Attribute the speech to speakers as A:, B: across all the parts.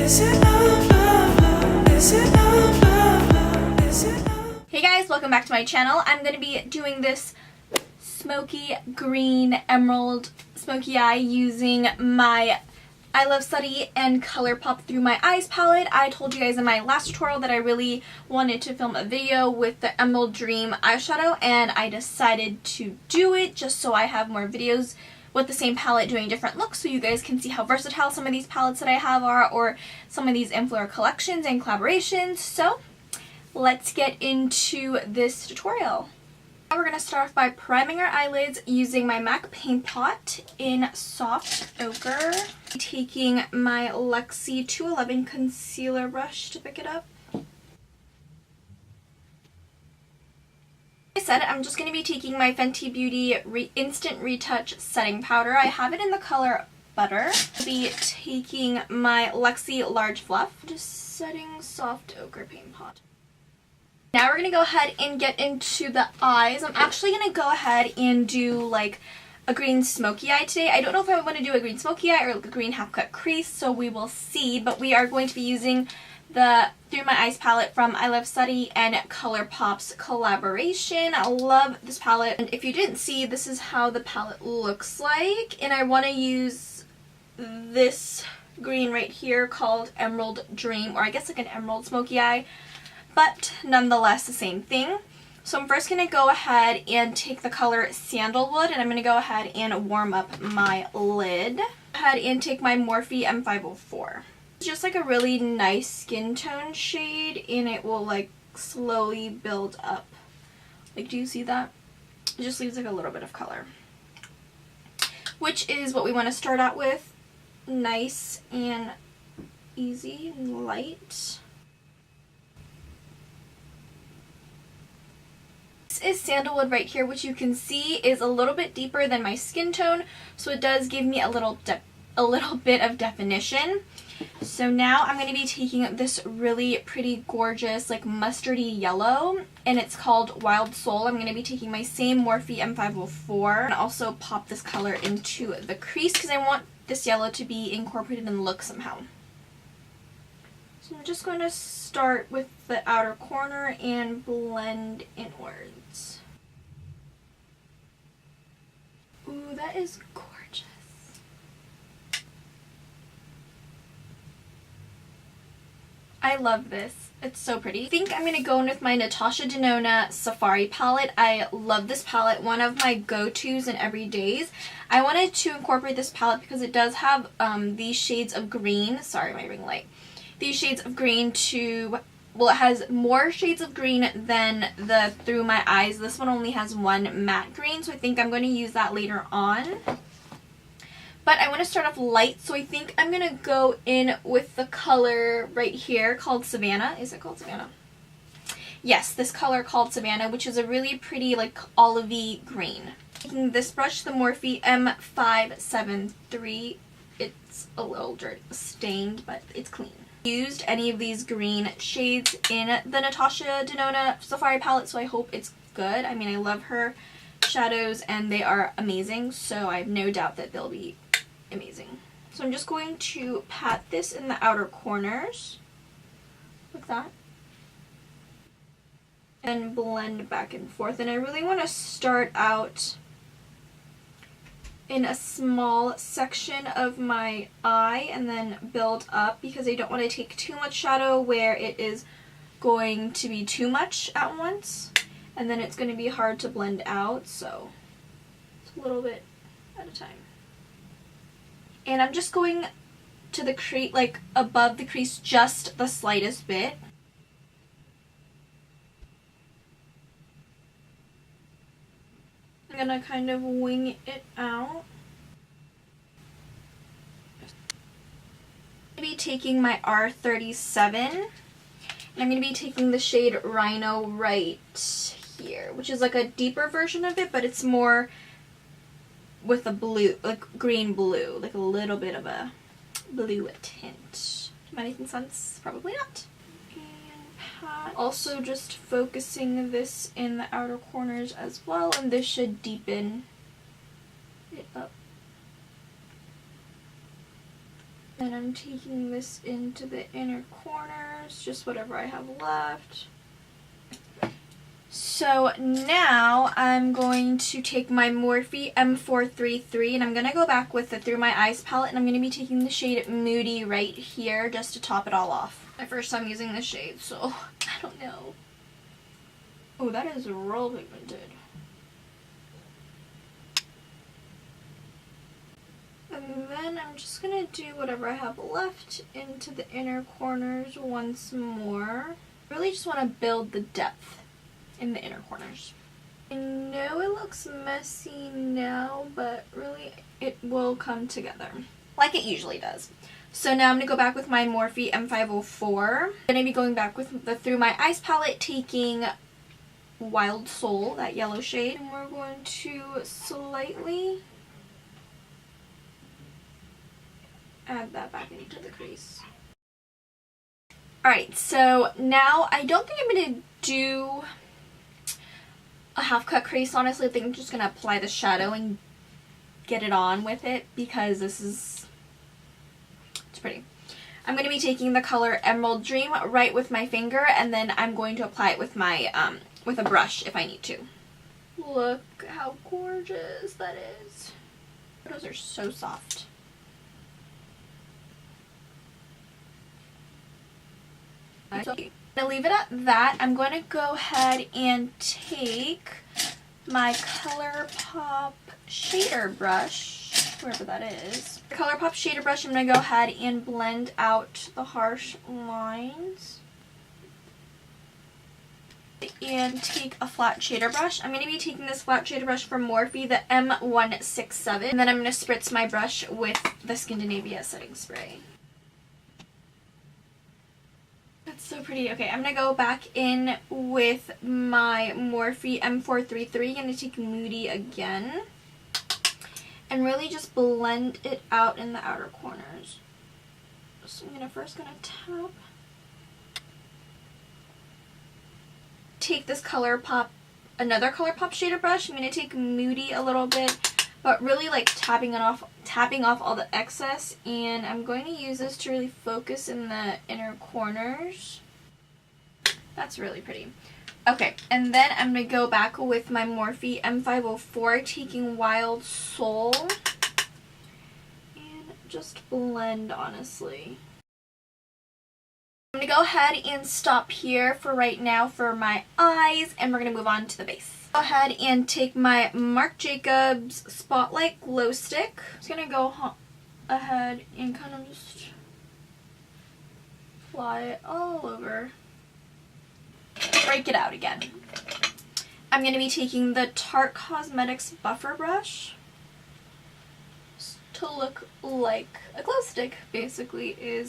A: Hey guys, welcome back to my channel. I'm going to be doing this smoky green emerald smoky eye using my iluvsarahii and Colourpop Through My Eyes palette. I told you guys in my last tutorial that I really wanted to film a video with the Emerald Dream eyeshadow, and I decided to do it just so I have more videos with the same palette doing different looks, so you guys can see how versatile some of these palettes that I have are, or some of these Filt'r collections and collaborations. So let's get into this tutorial. Now we're going to start off by priming our eyelids using my MAC Paint Pot in Soft Ochre. Taking my Luxie 211 concealer brush to pick it up. Like I said, I'm just going to be taking my Fenty Beauty Instant Retouch Setting Powder. I have it in the color Butter. I'll be taking my Luxie Large Fluff, just setting Soft Ochre Paint Pot. Now we're going to go ahead and get into the eyes. I'm actually going to go ahead and do like a green smoky eye today. I don't know if I want to do a green smoky eye or like a green half cut crease, so we will see. But we are going to be using the Through My Eyes palette from iluvsarahii and Colourpop's collaboration. I love this palette. And if you didn't see, this is how the palette looks like. And I want to use this green right here called Emerald Dream, or I guess like an emerald smoky eye, but nonetheless the same thing. So I'm first going to go ahead and take the color Sandalwood, and I'm going to go ahead and warm up my lid. Go ahead and take my Morphe M504. It's just like a really nice skin tone shade, and it will like slowly build up. Like, do you see that? It just leaves like a little bit of color, which is what we want to start out with. Nice and easy and light. Is Sandalwood right here, which you can see is a little bit deeper than my skin tone, so it does give me a little bit of definition. So now I'm going to be taking this really pretty gorgeous like mustardy yellow, and it's called Wild Soul. I'm going to be taking my same Morphe M504 and also pop this color into the crease because I want this yellow to be incorporated in the look somehow. So I'm just going to start with the outer corner and blend inwards. Ooh, that is gorgeous. I love this. It's so pretty. I think I'm going to go in with my Natasha Denona Safari palette. I love this palette. One of my go-tos in everydays. I wanted to incorporate this palette because it does have these shades of green. Sorry, my ring light. These shades of green to, well, it has more shades of green than the Through My Eyes. This one only has one matte green, so I think I'm going to use that later on. But I want to start off light, so I think I'm going to go in with the color right here called Savannah. Is it called Savannah? Yes, this color called Savannah, which is a really pretty like olivey green. Taking this brush, the Morphe M573. It's a little dirty, stained, but it's clean. Used any of these green shades in the Natasha Denona Safari palette, so I hope it's good. I mean, I love her shadows and they are amazing, so I have no doubt that they'll be amazing. So I'm just going to pat this in the outer corners like that and blend back and forth. And I really want to start out in a small section of my eye and then build up, because I don't want to take too much shadow where it is going to be too much at once, and then it's going to be hard to blend out, so it's a little bit at a time. And I'm just going to the crease, like above the crease, just the slightest bit. I'm gonna kind of wing it out. I'm gonna be taking my R37, and I'm gonna be taking the shade Rhino right here, which is like a deeper version of it, but it's more with a blue, like green blue, like a little bit of a blue tint. Am I making sense? Probably not. Also just focusing this in the outer corners as well, and this should deepen it up. And I'm taking this into the inner corners, just whatever I have left. So now I'm going to take my Morphe M433 and I'm going to go back with the Through My Eyes palette, and I'm going to be taking the shade Moody right here just to top it all off. My first time using this shade, so I don't know. Oh, that is real pigmented. And then I'm just going to do whatever I have left into the inner corners once more. Really just want to build the depth in the inner corners. I know it looks messy now, but really it will come together like it usually does. So now I'm going to go back with my Morphe M504. I'm going to be going back with the Through My Eyes palette, taking Wild Soul, that yellow shade, and we're going to slightly add that back into the crease. Alright, so now I don't think I'm going to do a half cut crease. Honestly, I think I'm just going to apply the shadow and get it on with it because it's pretty. I'm going to be taking the color Emerald Dream right with my finger, and then I'm going to apply it with my with a brush if I need to. Look how gorgeous that is. Those are so soft. I'm going to leave it at that. I'm going to go ahead and take my Colourpop shader brush, wherever that is. The Colourpop shader brush, I'm going to go ahead and blend out the harsh lines. And take a flat shader brush. I'm going to be taking this flat shader brush from Morphe, the M167. And then I'm going to spritz my brush with the Skindinavia setting spray. That's so pretty. Okay, I'm going to go back in with my Morphe M433. I'm going to take Moody again. And really just blend it out in the outer corners. So I'm first going to tap. Take this another Colourpop shader brush. I'm going to take Moody a little bit, but really like tapping off all the excess, and I'm going to use this to really focus in the inner corners. That's really pretty. Okay, and then I'm going to go back with my Morphe M504, taking Wild Soul, and just blend, honestly. I'm going to go ahead and stop here for right now for my eyes, and we're going to move on to the base. Go ahead and take my Marc Jacobs Spotlight Glow Stick. I'm just going to go ahead and kind of just apply it all over. Break it out again. I'm going to be taking the Tarte Cosmetics Buffer Brush to look like a glow stick, basically,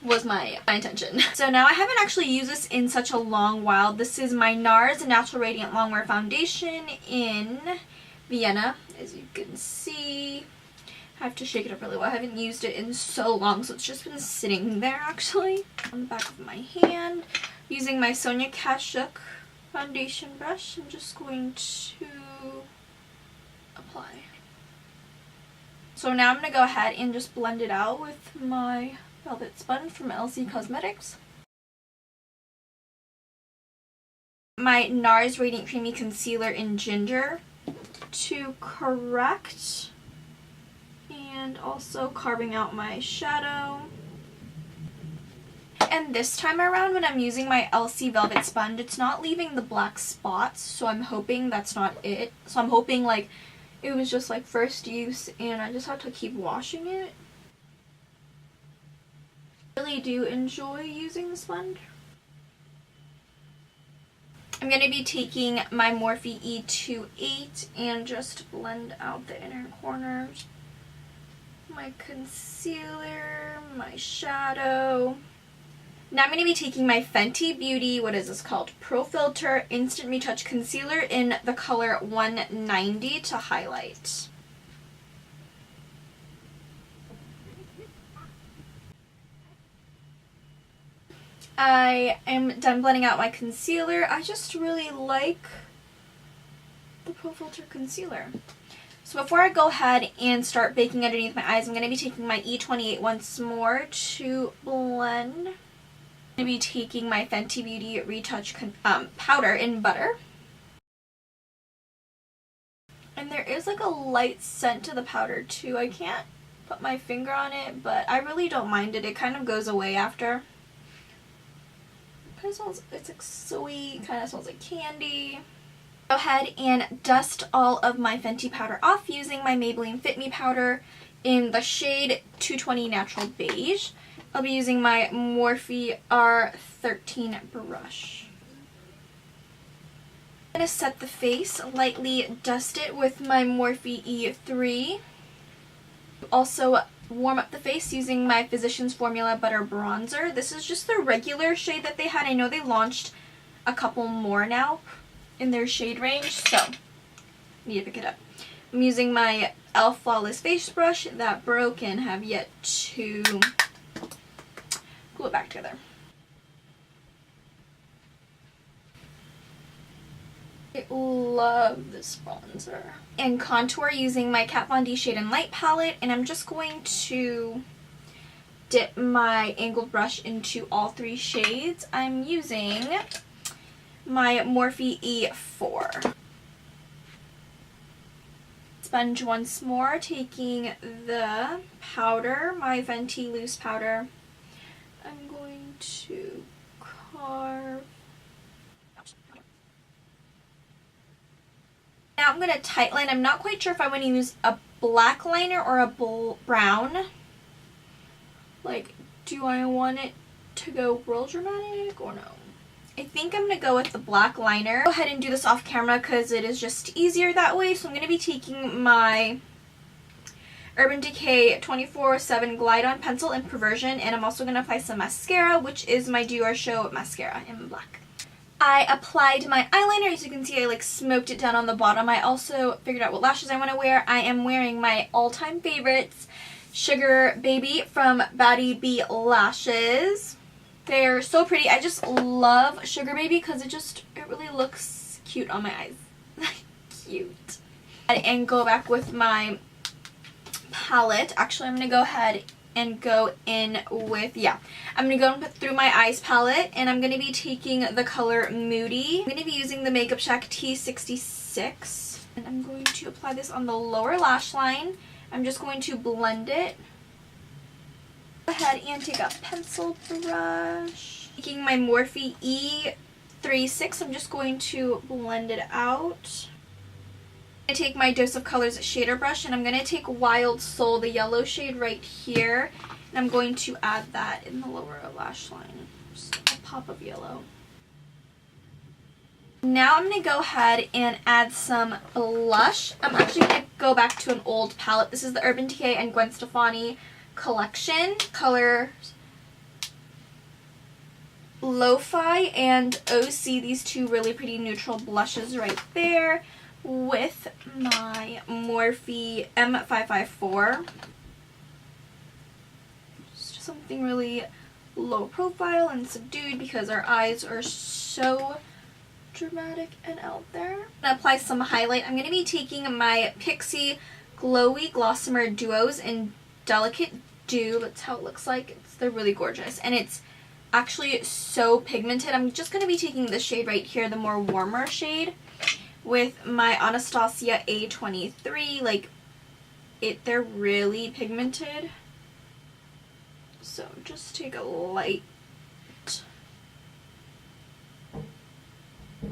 A: was my intention. So now I haven't actually used this in such a long while. This is my Nars Natural Radiant Longwear Foundation in Vienna, as you can see. I have to shake it up really well. I haven't used it in so long, so it's just been sitting there actually. On the back of my hand, using my Sonia Kashuk foundation brush, I'm just going to apply. So now I'm going to go ahead and just blend it out with my Velvet Sponge from LC Cosmetics. My Nars Radiant Creamy Concealer in Ginger to correct, and also carving out my shadow. And this time around, when I'm using my LC Velvet Sponge, it's not leaving the black spots, so I'm hoping that's not it. So I'm hoping like it was just like first use and I just have to keep washing it. I really do enjoy using the sponge. I'm going to be taking my Morphe E28 and just blend out the inner corners. My concealer, my shadow. Now I'm going to be taking my Fenty Beauty, what is this called? Pro Filt'r Instant Retouch Concealer in the color 190 to highlight. I am done blending out my concealer. I just really like the Pro Filt'r concealer. So So before I go ahead and start baking underneath my eyes, I'm going to be taking my E28 once more to blend. I'm going to be taking my Fenty Beauty Retouch powder in butter. And there is like a light scent to the powder too. I can't put my finger on it, but I really don't mind it. It kind of goes away after. Kind of smells, it's like sweet, kind of smells like candy. Go ahead and dust all of my Fenty powder off using my Maybelline Fit Me powder in the shade 220 Natural Beige. I'll be using my Morphe R13 brush. I'm going to set the face, lightly dust it with my Morphe E3. Also warm up the face using my Physicians Formula Butter Bronzer. This is just the regular shade that they had. I know they launched a couple more now in their shade range, so I need to pick it up. I'm using my e.l.f. Flawless Face Brush that broke and have yet to glue it back together. I love this bronzer. And contour using my Kat Von D Shade and Light palette, and I'm just going to dip my angled brush into all three shades. I'm using my Morphe E4. Sponge once more, taking the powder, my Fenty loose powder. I'm going to carve. Now I'm going to tightline. I'm not quite sure if I want to use a black liner or a brown. Like, do I want it to go real dramatic or no? I think I'm going to go with the black liner. Go ahead and do this off camera because it is just easier that way. So I'm going to be taking my Urban Decay 24/7 Glide On Pencil in Perversion, and I'm also going to apply some mascara, which is my Diorshow mascara in black. I applied my eyeliner. As you can see, I like smoked it down on the bottom. I also figured out what lashes I want to wear. I am wearing my all-time favorites, Sugarbaby from Baddie B Lashes. They're so pretty. I just love Sugarbaby because it really looks cute on my eyes. Cute. And go back with my palette. Actually, I'm going to go ahead and go in with, I'm going to go through my eyes palette, and I'm going to be taking the color Moody. I'm going to be using the Makeup Shack T66, and I'm going to apply this on the lower lash line. I'm just going to blend it. Go ahead and take a pencil brush. Taking my Morphe E36, I'm just going to blend it out. I'm going to take my Dose of Colors shader brush, and I'm going to take Wild Soul, the yellow shade right here, and I'm going to add that in the lower lash line. Just a pop of yellow. Now I'm going to go ahead and add some blush. I'm actually going to go back to an old palette. This is the Urban Decay and Gwen Stefani collection. Colors Lo-Fi and OC, these two really pretty neutral blushes right there, with my Morphe M554. Just something really low profile and subdued because our eyes are so dramatic and out there. I'm going to apply some highlight. I'm going to be taking my Pixi Glowy Glossimar Duos in Delicate Dew. That's how it looks like. They're really gorgeous, and it's actually so pigmented. I'm just going to be taking this shade right here, the more warmer shade, with my Anastasia A23. Like, they're really pigmented. So just take a light.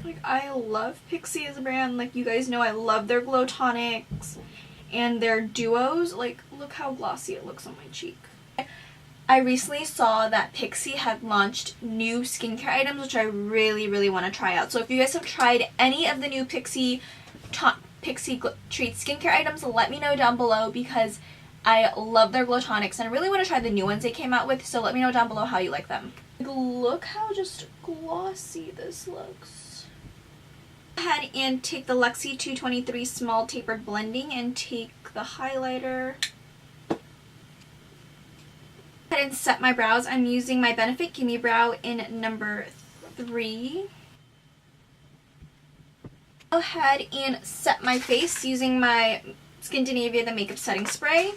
A: Like, I love Pixi as a brand. Like, you guys know I love their glow tonics and their duos. Like, look how glossy it looks on my cheek. I recently saw that Pixi had launched new skincare items, which I really want to try out. So if you guys have tried any of the new Pixi Treat skincare items, let me know down below because I love their glow tonics and I really want to try the new ones they came out with. So let me know down below how you like them. Look how just glossy this looks. Go ahead and take the Luxie 223 Small Tapered Blending and take the highlighter. Go ahead and set my brows. I'm using my Benefit Gimmie Brow in number 3. Go ahead and set my face using my Skindinavia, the Makeup Setting Spray.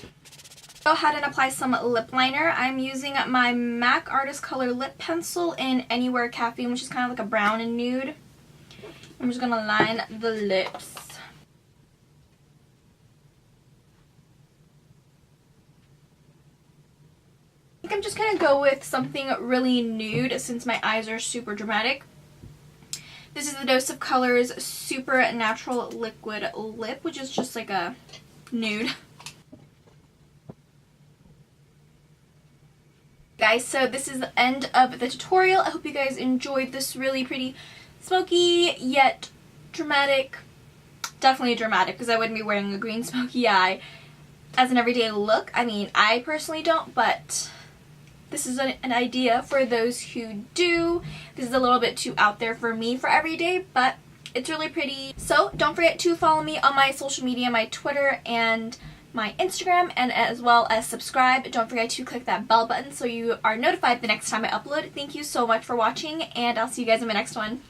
A: Go ahead and apply some lip liner. I'm using my MAC Artist Color Lip Pencil in Anywhere Caffeine, which is kind of like a brown and nude. I'm just going to line the lips. I think I'm just going to go with something really nude since my eyes are super dramatic. This is the Dose of Colors Super Natural Liquid Lip, which is just like a nude. Guys, so this is the end of the tutorial. I hope you guys enjoyed this really pretty smoky yet dramatic, definitely dramatic because I wouldn't be wearing a green smoky eye as an everyday look. I mean, I personally don't, but this is an idea for those who do. This is a little bit too out there for me for everyday, but it's really pretty. So don't forget to follow me on my social media, my Twitter and my Instagram, and as well as subscribe. Don't forget to click that bell button so you are notified the next time I upload. Thank you so much for watching, and I'll see you guys in my next one.